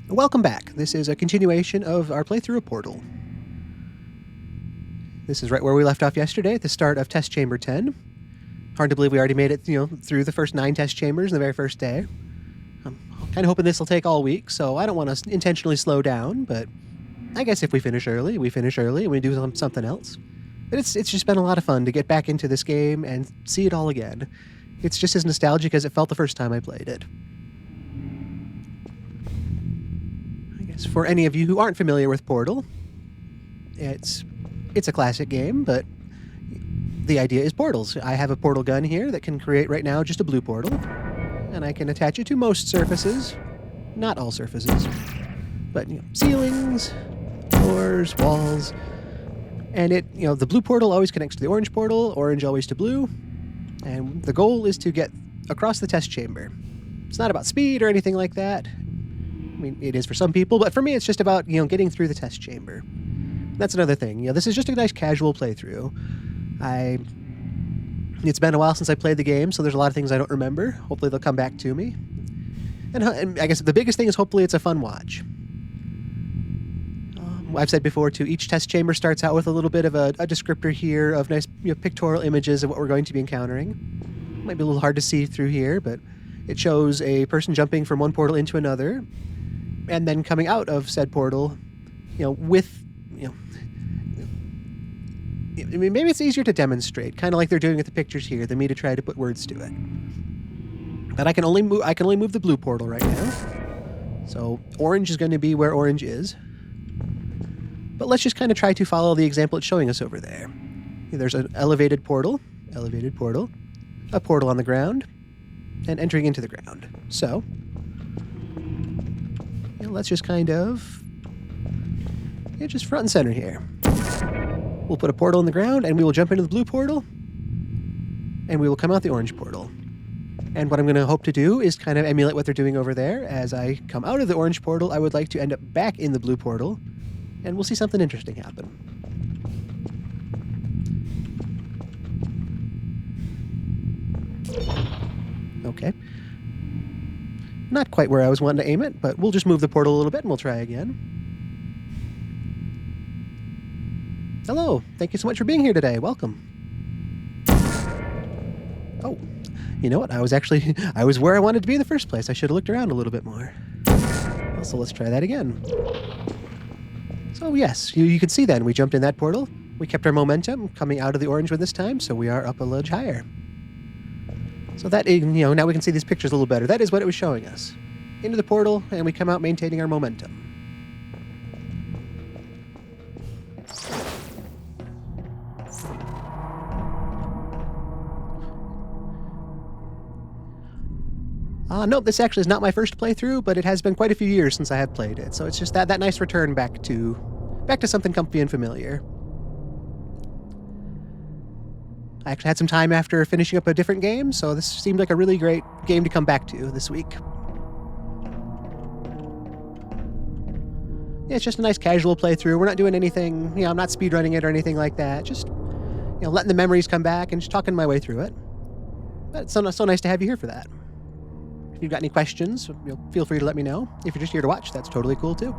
Welcome back. This is a continuation of our playthrough of Portal. This is right where we left off yesterday at the start of Test Chamber 10. Hard to believe we already made it, through the first 9 test chambers in the very first day. I'm kind of hoping this will take all week, so I don't want to intentionally slow down, but I guess if we finish early, and we do something else. But it's just been a lot of fun to get back into this game and see it all again. It's just as nostalgic as it felt the first time I played it. I guess for any of you who aren't familiar with Portal, it's a classic game, but the idea is portals. I have a portal gun here that can create right now just a blue portal, and I can attach it to most surfaces, not all surfaces, but ceilings, doors, walls, and the blue portal always connects to the orange portal, orange always to blue, and the goal is to get across the test chamber. It's not about speed or anything like that. I mean, it is for some people, but for me it's just about, getting through the test chamber. That's another thing. This is just a nice casual playthrough. It's been a while since I played the game, so there's a lot of things I don't remember. Hopefully they'll come back to me. And I guess the biggest thing is hopefully it's a fun watch. I've said before, too, each test chamber starts out with a little bit of a descriptor here of nice pictorial images of what we're going to be encountering. Might be a little hard to see through here, but it shows a person jumping from one portal into another, and then coming out of said portal, with maybe it's easier to demonstrate, kind of like they're doing with the pictures here, than me to try to put words to it. But I can only move the blue portal right now. So orange is going to be where orange is. But let's just kind of try to follow the example it's showing us over there. There's an elevated portal, a portal on the ground, and entering into the ground. So let's just kind of just front and center here. We'll put a portal in the ground, and we will jump into the blue portal, and we will come out the orange portal. And what I'm going to hope to do is kind of emulate what they're doing over there. As I come out of the orange portal, I would like to end up back in the blue portal, and we'll see something interesting happen. Okay. Not quite where I was wanting to aim it, but we'll just move the portal a little bit, and we'll try again. Hello, thank you so much for being here today. Welcome. Oh, you know what? I was where I wanted to be in the first place. I should have looked around a little bit more. So let's try that again. So yes, you can see then, we jumped in that portal. We kept our momentum coming out of the orange one this time, so we are up a ledge higher. So that, now we can see these pictures a little better. That is what it was showing us. Into the portal, and we come out maintaining our momentum. Nope, this actually is not my first playthrough, but it has been quite a few years since I have played it, so it's just that nice return back to something comfy and familiar. I actually had some time after finishing up a different game, so this seemed like a really great game to come back to this week. Yeah, it's just a nice casual playthrough. We're not doing anything, I'm not speedrunning it or anything like that. Just, letting the memories come back and just talking my way through it. But it's so nice to have you here for that. If you've got any questions, feel free to let me know. If you're just here to watch, that's totally cool too.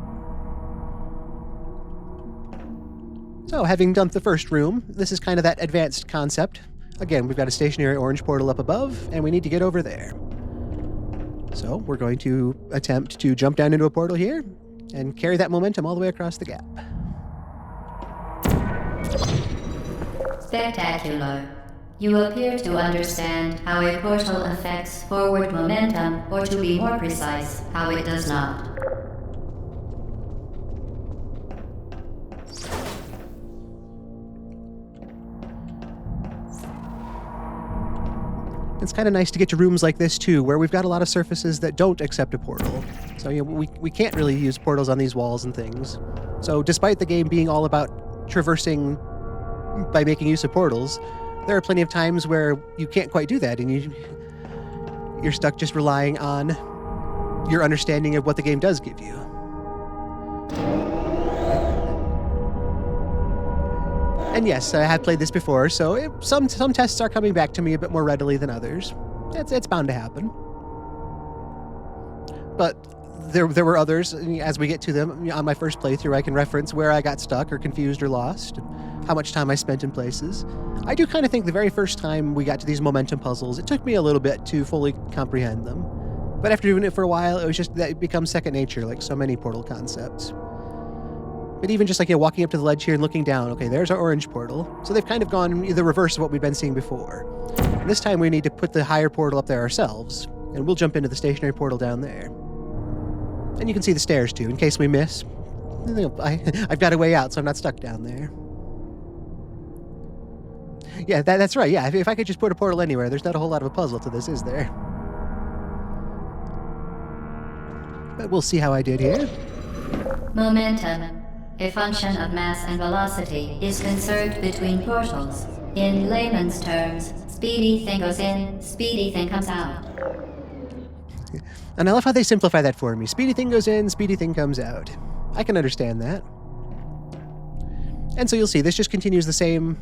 So, having done the first room, this is kind of that advanced concept. Again, we've got a stationary orange portal up above, and we need to get over there. So, we're going to attempt to jump down into a portal here, and carry that momentum all the way across the gap. Spectacular. You appear to understand how a portal affects forward momentum, or to be more precise, how it does not. It's kind of nice to get to rooms like this too, where we've got a lot of surfaces that don't accept a portal. So we can't really use portals on these walls and things. So despite the game being all about traversing by making use of portals, there are plenty of times where you can't quite do that, and you're stuck just relying on your understanding of what the game does give you. And yes, I have played this before, so some tests are coming back to me a bit more readily than others. It's bound to happen. But there were others. As we get to them on my first playthrough, I can reference where I got stuck or confused or lost, how much time I spent in places. I do kind of think the very first time we got to these momentum puzzles, it took me a little bit to fully comprehend them. But after doing it for a while, it was just that it becomes second nature, like so many Portal concepts. But even just like walking up to the ledge here and looking down, okay, there's our orange portal. So they've kind of gone the reverse of what we've been seeing before. And this time we need to put the higher portal up there ourselves, and we'll jump into the stationary portal down there. And you can see the stairs too, in case we miss. I've got a way out, so I'm not stuck down there. Yeah, that's right. Yeah, if I could just put a portal anywhere, there's not a whole lot of a puzzle to this, is there? But we'll see how I did here. Momentum, a function of mass and velocity, is conserved between portals. In layman's terms, speedy thing goes in, speedy thing comes out. And I love how they simplify that for me. Speedy thing goes in, speedy thing comes out. I can understand that. And so you'll see, this just continues the same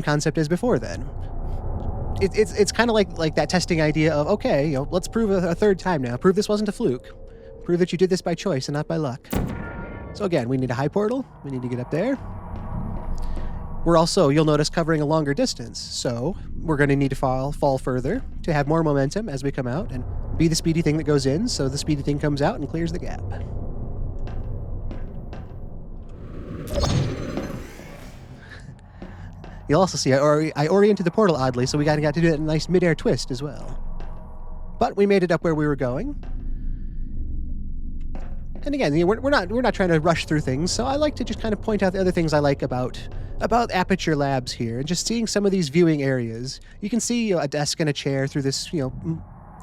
concept as before then. It's kind of like that testing idea of, okay, let's prove a third time now. Prove this wasn't a fluke. Prove that you did this by choice and not by luck. So again, we need a high portal. We need to get up there. We're also, you'll notice, covering a longer distance. So we're going to need to fall further to have more momentum as we come out and be the speedy thing that goes in, so the speedy thing comes out and clears the gap. You'll also see I oriented the portal oddly, so we got to do that nice mid-air twist as well. But we made it up where we were going. And again, we're not trying to rush through things, so I like to just kind of point out the other things I like about Aperture Labs here, and just seeing some of these viewing areas. You can see a desk and a chair through this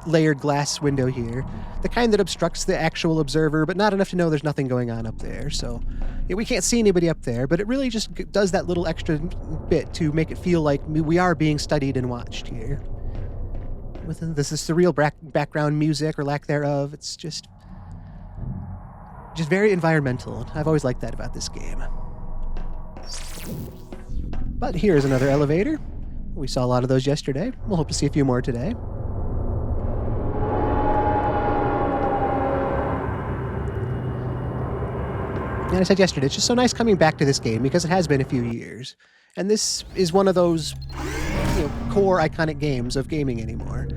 layered glass window here, the kind that obstructs the actual observer, but not enough to know there's nothing going on up there. So we can't see anybody up there, but it really just does that little extra bit to make it feel like we are being studied and watched here. With this surreal background music or lack thereof, it's just very environmental. I've always liked that about this game. But here's another elevator. We saw a lot of those yesterday. We'll hope to see a few more today. And I said yesterday, it's just so nice coming back to this game because it has been a few years. And this is one of those core iconic games of gaming anymore.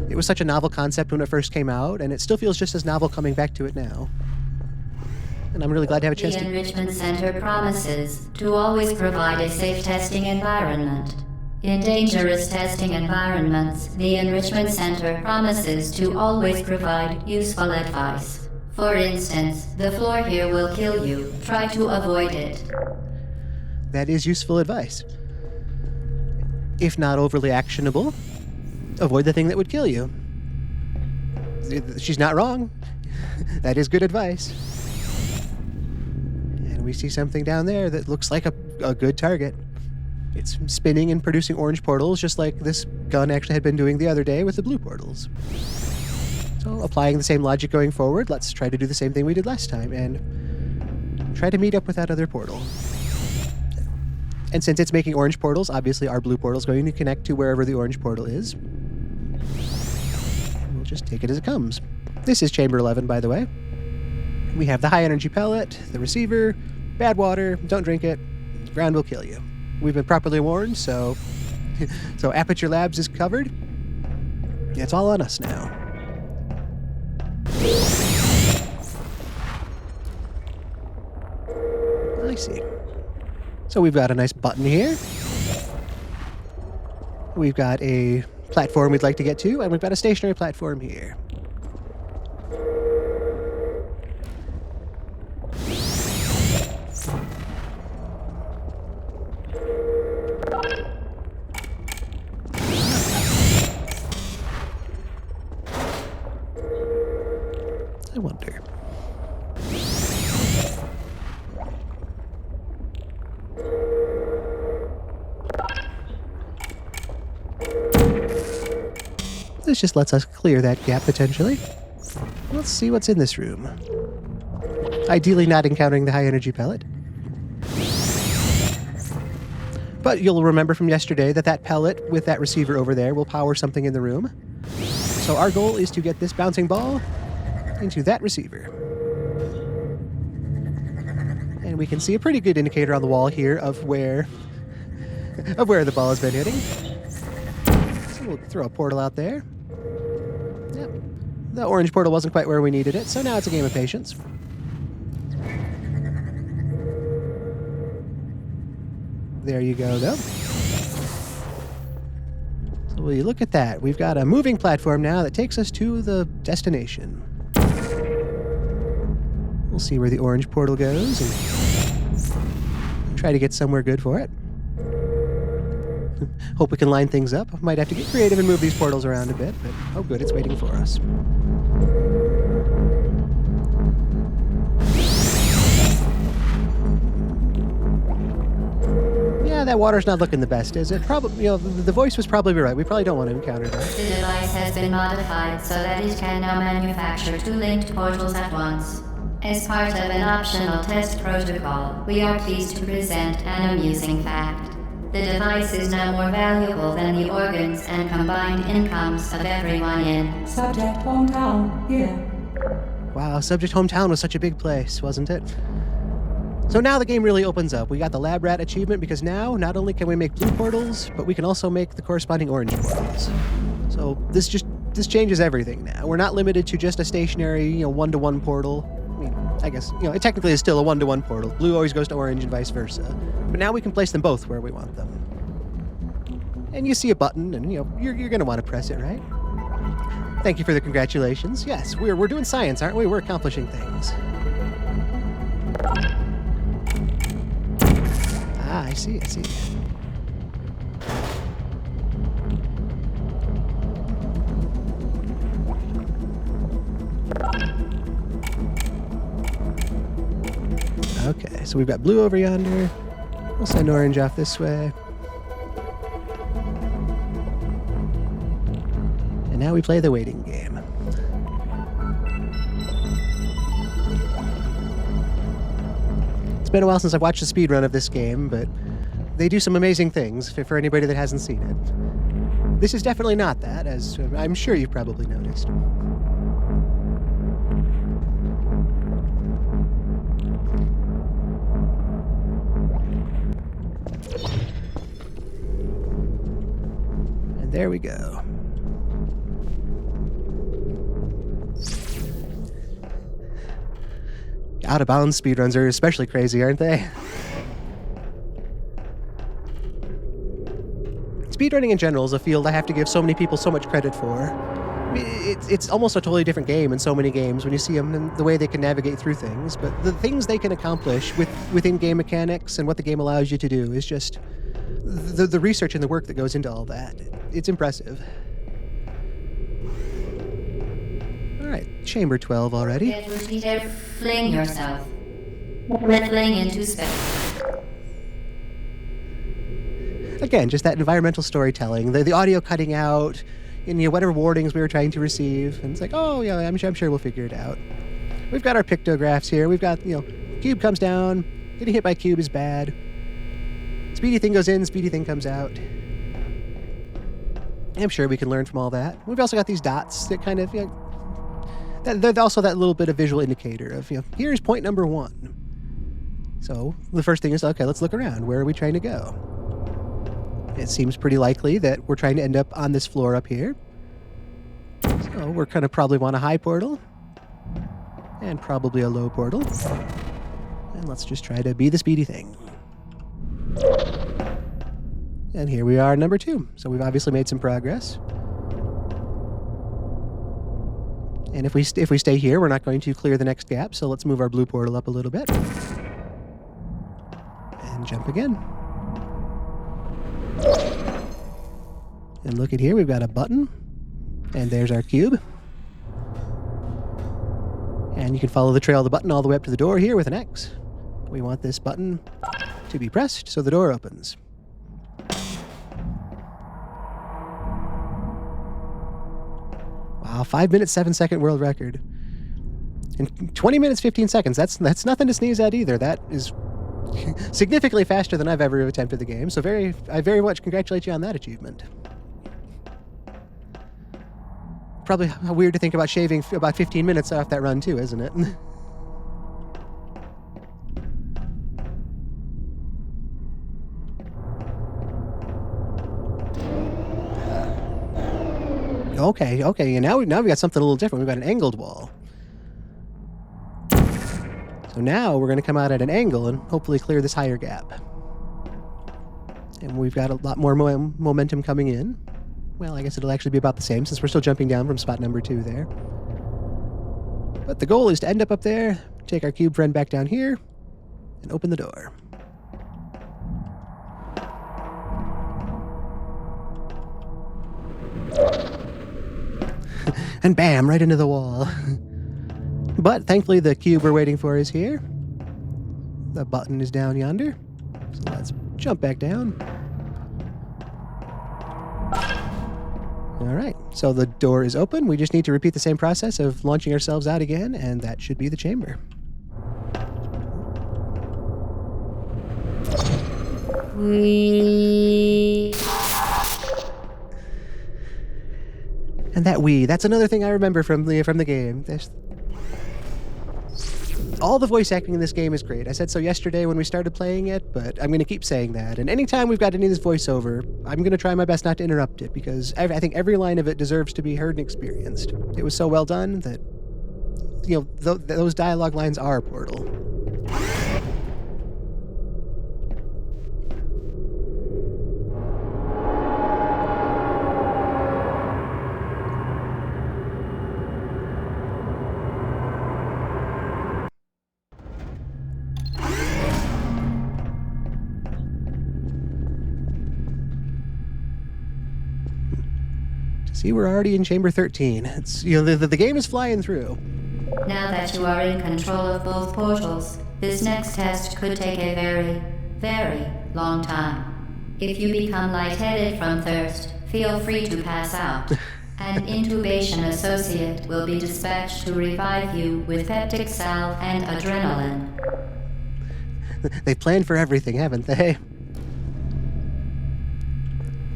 It was such a novel concept when it first came out, and it still feels just as novel coming back to it now. And I'm really glad to have a chance The Enrichment Center promises to always provide a safe testing environment. In dangerous testing environments, the Enrichment Center promises to always provide useful advice. For instance, the floor here will kill you. Try to avoid it. That is useful advice. If not overly actionable, avoid the thing that would kill you. She's not wrong. That is good advice. And we see something down there that looks like a good target. It's spinning and producing orange portals, just like this gun actually had been doing the other day with the blue portals. So, applying the same logic going forward, let's try to do the same thing we did last time and try to meet up with that other portal. And since it's making orange portals, obviously our blue portal is going to connect to wherever the orange portal is. We'll just take it as it comes. This is Chamber 11, by the way. We have the high energy pellet, the receiver, bad water, don't drink it, the ground will kill you. We've been properly warned, so Aperture Labs is covered. It's all on us now. I see. So we've got a nice button here. We've got a platform we'd like to get to, and we've got a stationary platform here. I wonder. This just lets us clear that gap potentially. Let's see what's in this room. Ideally not encountering the high energy pellet. But you'll remember from yesterday that pellet with that receiver over there will power something in the room. So our goal is to get this bouncing ball into that receiver. And we can see a pretty good indicator on the wall here of where the ball has been hitting. So we'll throw a portal out there. Yep. The orange portal wasn't quite where we needed it, so now it's a game of patience. There you go, though. So will you look at that? We've got a moving platform now that takes us to the destination. We'll see where the orange portal goes and try to get somewhere good for it. Hope we can line things up. Might have to get creative and move these portals around a bit, but oh good, it's waiting for us. Yeah, that water's not looking the best, is it? Probably, the voice was probably right. We probably don't want to encounter that. The device has been modified so that it can now manufacture 2 linked portals at once. As part of an optional test protocol, we are pleased to present an amusing fact. The device is now more valuable than the organs and combined incomes of everyone in Subject hometown here. Wow, Subject Hometown was such a big place, wasn't it? So now the game really opens up. We got the Lab Rat achievement because now not only can we make blue portals, but we can also make the corresponding orange portals. So this changes everything now. We're not limited to just a stationary, one-to-one portal. I mean, I guess, it technically is still a one-to-one portal. Blue always goes to orange and vice versa. But now we can place them both where we want them. And you see a button, and, you're going to want to press it, right? Thank you for the congratulations. Yes, we're doing science, aren't we? We're accomplishing things. Ah, I see. Okay, so we've got blue over yonder. We'll send orange off this way. And now we play the waiting game. It's been a while since I've watched a speed run of this game, but they do some amazing things for anybody that hasn't seen it. This is definitely not that, as I'm sure you've probably noticed. And there we go. Out-of-bounds speedruns are especially crazy, aren't they? Speedrunning in general is a field I have to give so many people so much credit for. It's almost a totally different game in so many games when you see them and the way they can navigate through things, but the things they can accomplish within game mechanics and what the game allows you to do is just the research and the work that goes into all that. It's impressive. Alright, chamber 12 already. Get repeated, fling yourself. Rippling into space. Again, just that environmental storytelling, the audio cutting out, and whatever warnings we were trying to receive, and it's like, oh yeah, I'm sure we'll figure it out. We've got our pictographs here. We've got, cube comes down, getting hit by cube is bad. Speedy thing goes in, speedy thing comes out. I'm sure we can learn from all that. We've also got these dots that kind of, they're also that little bit of visual indicator of, here's point number 1. So the first thing is, okay, let's look around. Where are we trying to go? It seems pretty likely that we're trying to end up on this floor up here. So we're going to probably want a high portal. And probably a low portal. And let's just try to be the speedy thing. And here we are, number 2. So we've obviously made some progress. And if we stay here, we're not going to clear the next gap. So let's move our blue portal up a little bit. And jump again. And look at here, we've got a button. And there's our cube. And you can follow the trail of the button all the way up to the door here with an X. We want this button to be pressed so the door opens. Wow, 5 minutes, 7 second world record. And 20 minutes, 15 seconds. That's nothing to sneeze at either. That is significantly faster than I've ever attempted the game. So I very much congratulate you on that achievement. Probably weird to think about shaving about 15 minutes off that run too, isn't it? Okay, and now we got something a little different. We've got an angled wall. So now we're going to come out at an angle and hopefully clear this higher gap. And we've got a lot more momentum coming in. Well, I guess it'll actually be about the same since we're still jumping down from spot number 2 there. But the goal is to end up there, take our cube friend back down here, and open the door. And bam, right into the wall. But thankfully the cube we're waiting for is here. The button is down yonder. So let's jump back down. Alright, so the door is open. We just need to repeat the same process of launching ourselves out again, and that should be the chamber. And that that's another thing I remember from the game. All the voice acting in this game is great. I said so yesterday when we started playing it, but I'm going to keep saying that. And anytime we've got any of this voiceover, I'm going to try my best not to interrupt it, because I think every line of it deserves to be heard and experienced. It was so well done that, those dialogue lines are Portal. See, we're already in Chamber 13. It's the game is flying through. Now that you are in control of both portals, this next test could take a very, very long time. If you become lightheaded from thirst, feel free to pass out. An intubation associate will be dispatched to revive you with peptic salve and adrenaline. They've planned for everything, haven't they?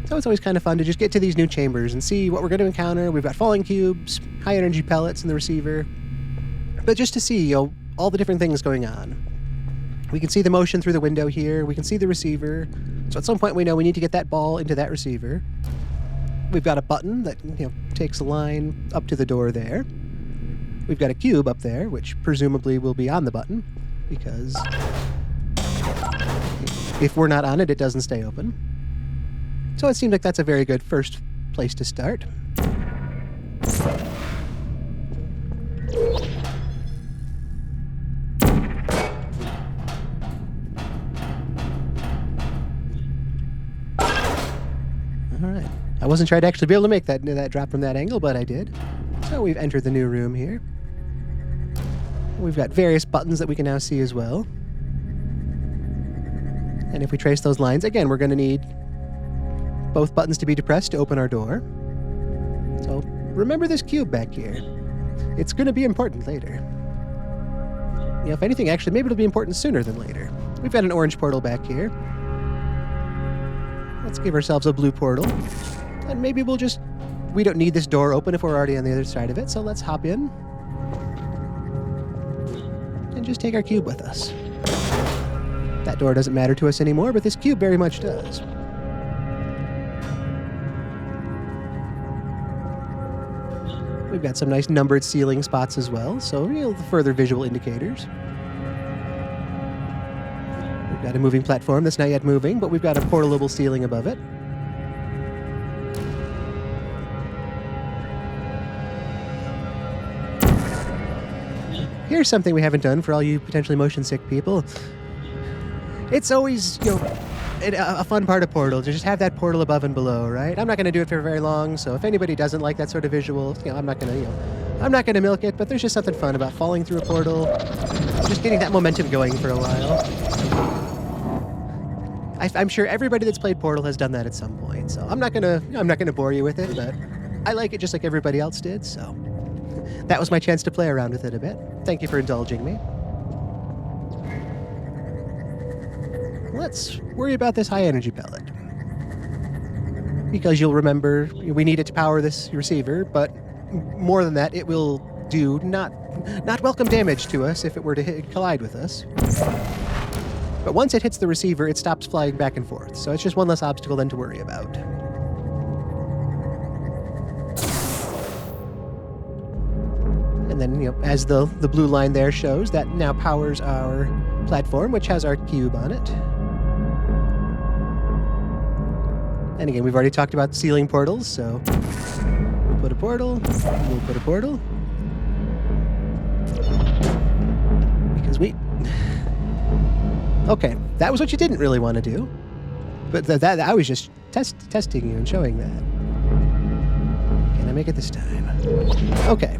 So it's always kind of fun to just get to these new chambers and see what we're going to encounter. We've got falling cubes, high energy pellets in the receiver, but just to see all the different things going on. We can see the motion through the window here. We can see the receiver. So at some point we know we need to get that ball into that receiver. We've got a button that takes a line up to the door there. We've got a cube up there, which presumably will be on the button, because if we're not on it, it doesn't stay open. So it seems like that's a very good first place to start. Alright. I wasn't sure I'd actually be able to make that drop from that angle, but I did. So we've entered the new room here. We've got various buttons that we can now see as well. And if we trace those lines, again, we're going to need both buttons to be depressed to open our door. So remember this cube back here. It's going to be important later. If anything, actually, maybe it'll be important sooner than later. We've got an orange portal back here. Let's give ourselves a blue portal. And maybe we don't need this door open if we're already on the other side of it, so let's hop in. And just take our cube with us. That door doesn't matter to us anymore, but this cube very much does. We've got some nice numbered ceiling spots as well, so the further visual indicators. We've got a moving platform that's not yet moving, but we've got a portalable ceiling above it. Here's something we haven't done for all you potentially motion sick people. It's always, a fun part of Portal to just have that portal above and below, right? I'm not going to do it for very long, so if anybody doesn't like that sort of visual, I'm not going to milk it, but there's just something fun about falling through a portal, just getting that momentum going for a while. I'm sure everybody that's played Portal has done that at some point, so I'm not gonna bore you with it, but I like it just like everybody else did, so that was my chance to play around with it a bit. Thank you for indulging me. Let's worry about this high energy pellet. Because you'll remember we need it to power this receiver, but more than that, it will do not welcome damage to us if it were to collide with us. But once it hits the receiver, it stops flying back and forth, so it's just one less obstacle then to worry about. And then, as the blue line there shows, that now powers our platform, which has our cube on it. And again, we've already talked about ceiling portals, so we'll put a portal, we'll put a portal. Because okay, that was what you didn't really want to do. But that I was just testing you and showing that. Can I make it this time? Okay.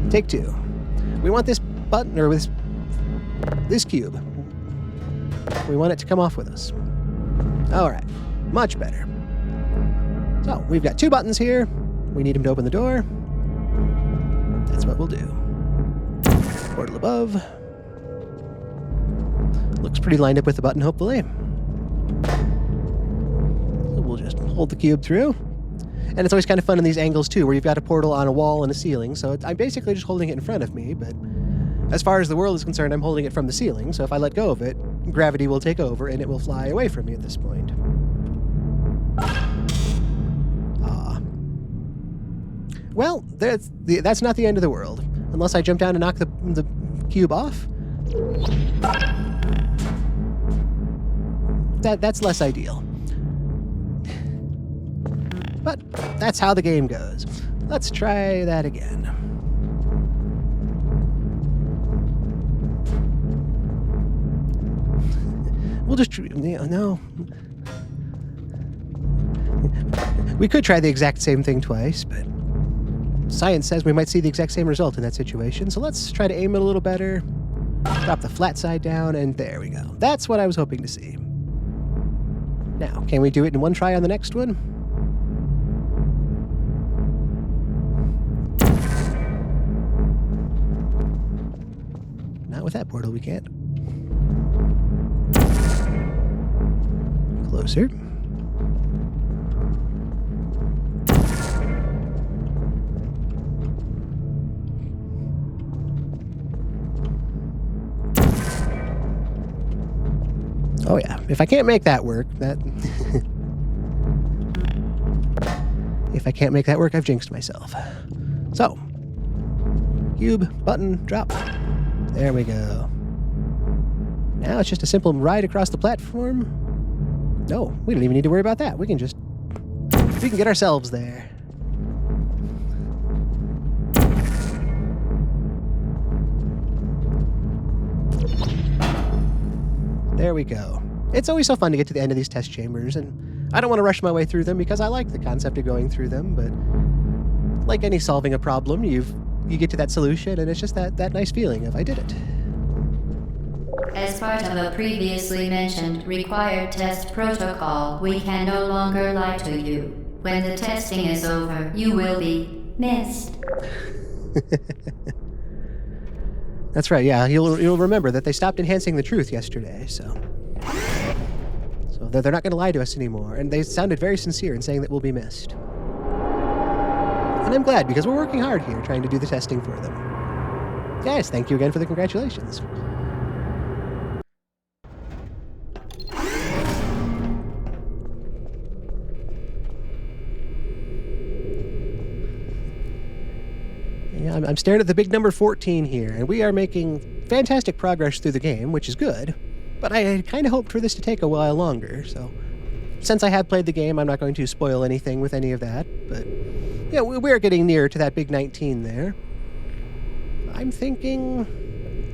Take two. We want this button, or this cube. We want it to come off with us. All right. Much better. So, we've got two buttons here. We need them to open the door. That's what we'll do. Portal above. Looks pretty lined up with the button, hopefully. So we'll just hold the cube through. And it's always kind of fun in these angles, too, where you've got a portal on a wall and a ceiling. So I'm basically just holding it in front of me, but as far as the world is concerned, I'm holding it from the ceiling. So if I let go of it, gravity will take over and it will fly away from me at this point. Well, that's not the end of the world. Unless I jump down and knock the cube off. That's less ideal. But that's how the game goes. Let's try that again. We'll just... No. We could try the exact same thing twice, but science says we might see the exact same result in that situation, so let's try to aim it a little better, drop the flat side down, and there we go. That's what I was hoping to see. Now, can we do it in one try on the next one? Not with that portal, we can't. Closer. Oh yeah, if I can't make that work, if I can't make that work, I've jinxed myself. So, cube, button, drop. There we go. Now it's just a simple ride across the platform. No, we don't even need to worry about that. We can get ourselves there. There we go. It's always so fun to get to the end of these test chambers, and I don't want to rush my way through them because I like the concept of going through them, but like any solving a problem, you get to that solution, and it's just that nice feeling of I did it. As part of a previously mentioned required test protocol, we can no longer lie to you. When the testing is over, you will be missed. That's right, yeah. You'll remember that they stopped enhancing the truth yesterday, so they're not going to lie to us anymore, and they sounded very sincere in saying that we'll be missed. And I'm glad, because we're working hard here trying to do the testing for them. Yes, thank you again for the congratulations. Yeah, I'm staring at the big number 14 here, and we are making fantastic progress through the game, which is good, but I had kind of hoped for this to take a while longer, so since I have played the game, I'm not going to spoil anything with any of that, but yeah, we're getting near to that big 19 there. I'm thinking,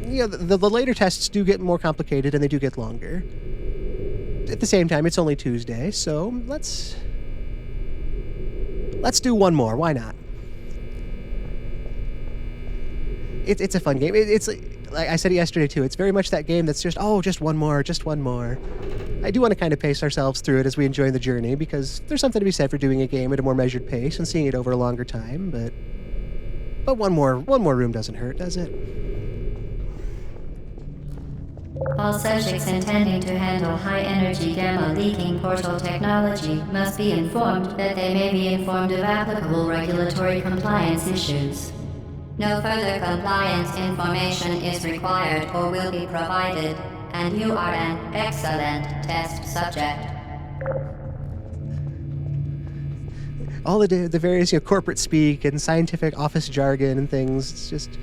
yeah, the later tests do get more complicated and they do get longer. At the same time, it's only Tuesday, so let's do one more. Why not? It's a fun game. It's like I said yesterday too. It's very much that game that's just one more. I do want to kind of pace ourselves through it as we enjoy the journey, because there's something to be said for doing a game at a more measured pace and seeing it over a longer time. But one more room doesn't hurt, does it? All subjects intending to handle high-energy gamma-leaking portal technology must be informed that they may be informed of applicable regulatory compliance issues. No further compliance information is required or will be provided, and you are an excellent test subject. All the various corporate speak and scientific office jargon and things. It's just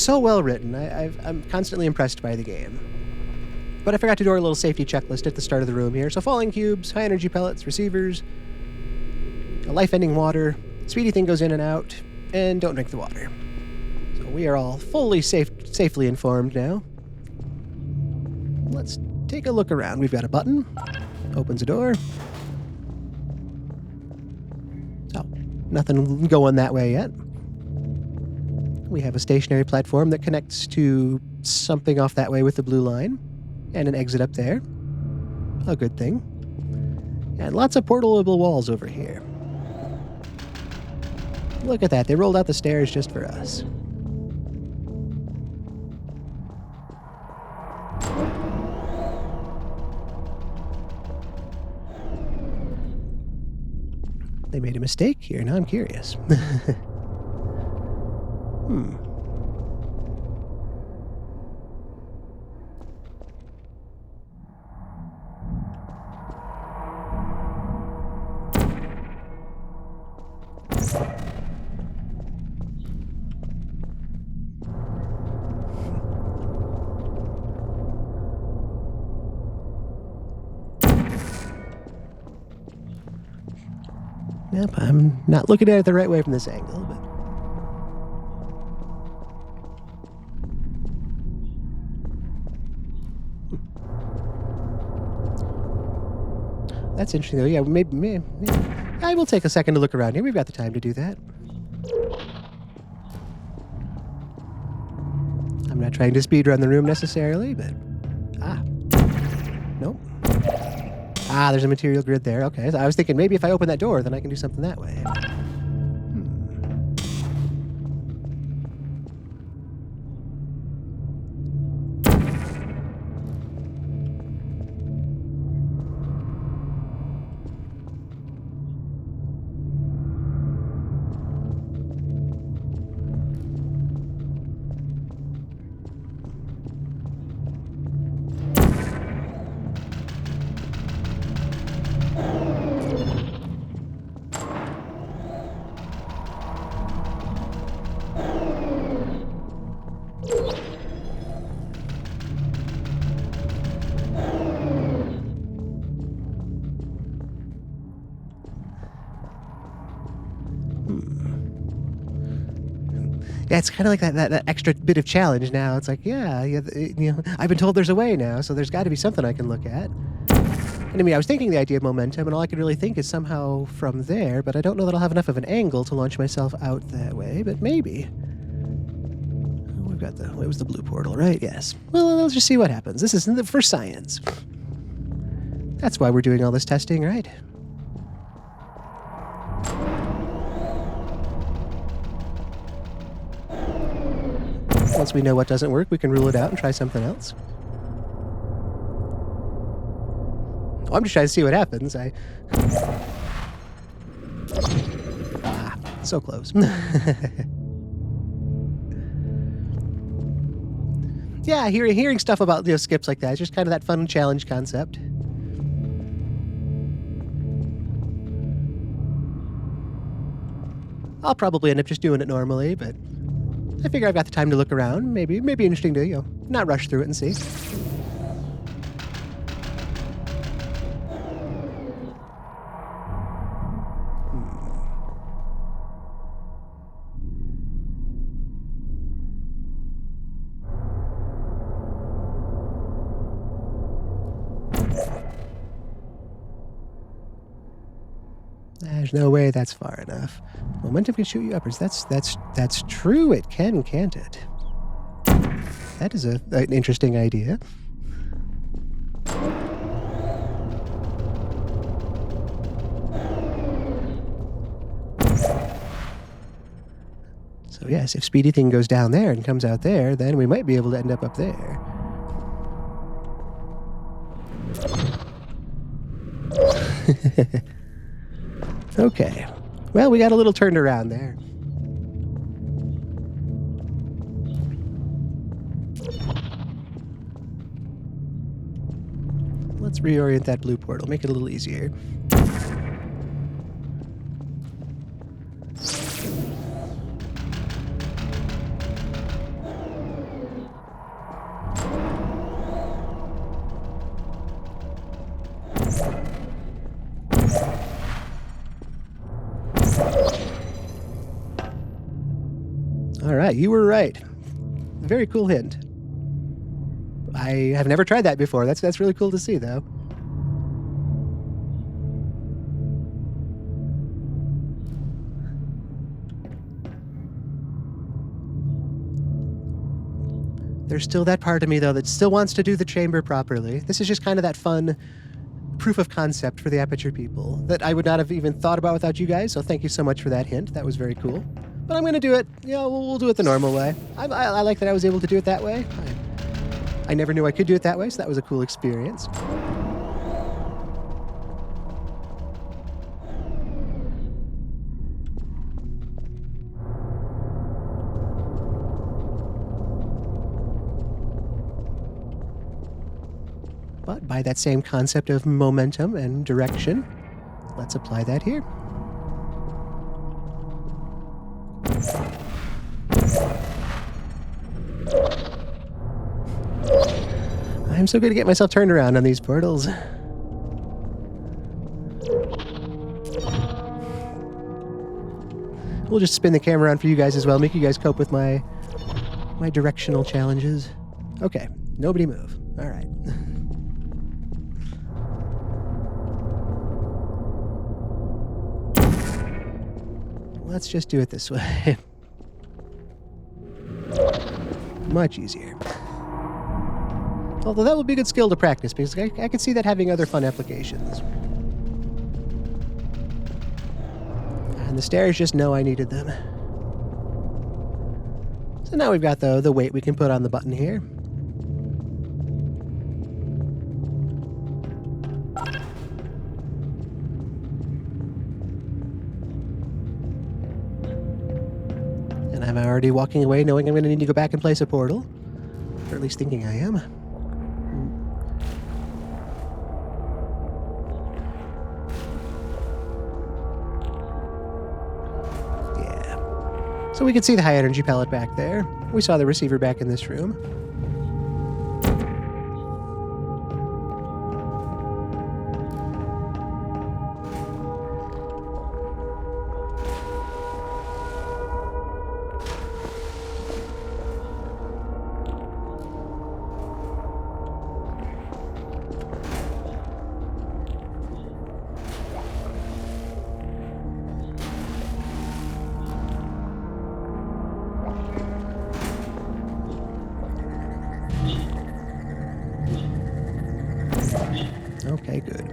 so well written. I'm constantly impressed by the game. But I forgot to do our little safety checklist at the start of the room here. So falling cubes, high energy pellets, receivers, a life-ending water, speedy thing goes in and out, and don't drink the water. So we are all fully safely informed now. Let's take a look around. We've got a button, opens a door. Oh, nothing going that way yet. We have a stationary platform that connects to something off that way with the blue line, and an exit up there. A good thing. And lots of portable walls over here. Look at that, they rolled out the stairs just for us. They made a mistake here, now I'm curious. Yep, I'm not looking at it the right way from this angle, but... That's interesting, though. Yeah, maybe I will take a second to look around here. We've got the time to do that. I'm not trying to speedrun the room necessarily, but... Nope. There's a material grid there. Okay, so I was thinking maybe if I open that door, then I can do something that way. Yeah, it's kind of like that extra bit of challenge now. It's like, I've been told there's a way now, so there's got to be something I can look at. And I mean, I was thinking the idea of momentum, and all I could really think is somehow from there, but I don't know that I'll have enough of an angle to launch myself out that way, but maybe. We've got it was the blue portal, right? Yes. Well, let's just see what happens. This is for science. That's why we're doing all this testing, right? Once we know what doesn't work, we can rule it out and try something else. Oh, I'm just trying to see what happens. So close. Yeah, hearing stuff about skips like that, it's just kind of that fun challenge concept. I'll probably end up just doing it normally, but I figure I've got the time to look around. Maybe interesting to, not rush through it and see. There's no way that's far enough. Momentum can shoot you upwards. That's true. It can, can't it? That is an interesting idea. So yes, if Speedy Thing goes down there and comes out there, then we might be able to end up there. Okay. Well, we got a little turned around there. Let's reorient that blue portal, make it a little easier. All right, you were right. Very cool hint. I have never tried that before. That's really cool to see, though. There's still that part of me, though, that still wants to do the chamber properly. This is just kind of that fun proof of concept for the Aperture people that I would not have even thought about without you guys, so thank you so much for that hint. That was very cool. But I'm going to do it, we'll do it the normal way. I like that I was able to do it that way. I never knew I could do it that way, so that was a cool experience. But by that same concept of momentum and direction, let's apply that here. I'm so good at getting myself turned around on these portals. We'll just spin the camera around for you guys as well, make you guys cope with my directional challenges. Okay, nobody move. All right. Let's just do it this way. Much easier. Although that would be a good skill to practice, because I could see that having other fun applications. And the stairs just know I needed them. So now we've got the weight we can put on the button here. And I'm already walking away knowing I'm going to need to go back and place a portal. Or at least thinking I am. So we can see the high energy pellet back there. We saw the receiver back in this room. Okay, good.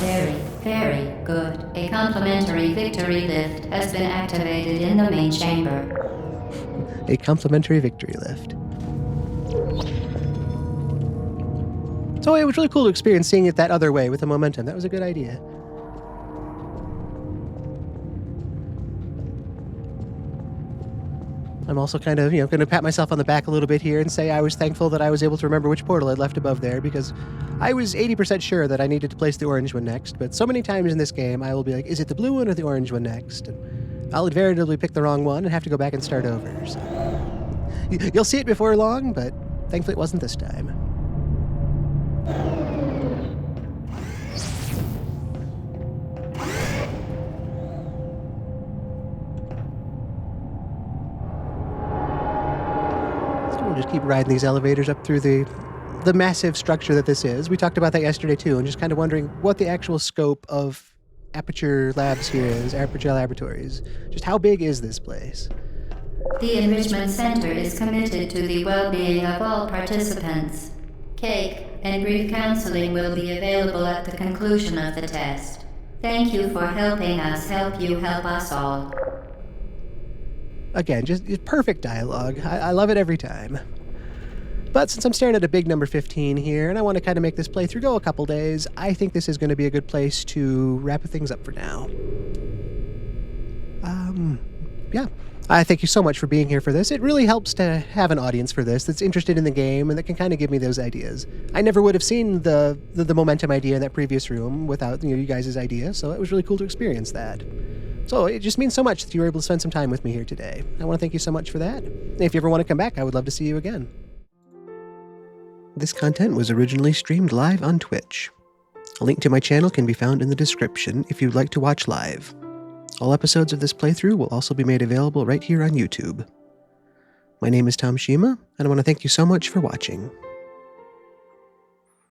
Very, very good. A complimentary victory lift has been activated in the main chamber. A complimentary victory lift. So it was really cool to experience seeing it that other way with the momentum. That was a good idea. I'm also kind of, going to pat myself on the back a little bit here and say I was thankful that I was able to remember which portal I'd left above there, because I was 80% sure that I needed to place the orange one next, but so many times in this game I will be like, is it the blue one or the orange one next? And I'll invariably pick the wrong one and have to go back and start over. So you'll see it before long, but thankfully it wasn't this time. Just keep riding these elevators up through the massive structure that this is. We talked about that yesterday too, and just kind of wondering what the actual scope of Aperture Labs here is, Aperture Laboratories. Just how big is this place? The Enrichment Center is committed to the well-being of all participants. Cake and brief counseling will be available at the conclusion of the test. Thank you for helping us help you help us all. Again, just perfect dialogue. I love it every time. But since I'm staring at a big number 15 here, and I want to kind of make this playthrough go a couple days, I think this is going to be a good place to wrap things up for now. Yeah. I thank you so much for being here for this. It really helps to have an audience for this that's interested in the game and that can kind of give me those ideas. I never would have seen the momentum idea in that previous room without you guys' idea, so it was really cool to experience that. So it just means so much that you were able to spend some time with me here today. I want to thank you so much for that. If you ever want to come back, I would love to see you again. This content was originally streamed live on Twitch. A link to my channel can be found in the description if you'd like to watch live. All episodes of this playthrough will also be made available right here on YouTube. My name is Tom Shima, and I want to thank you so much for watching.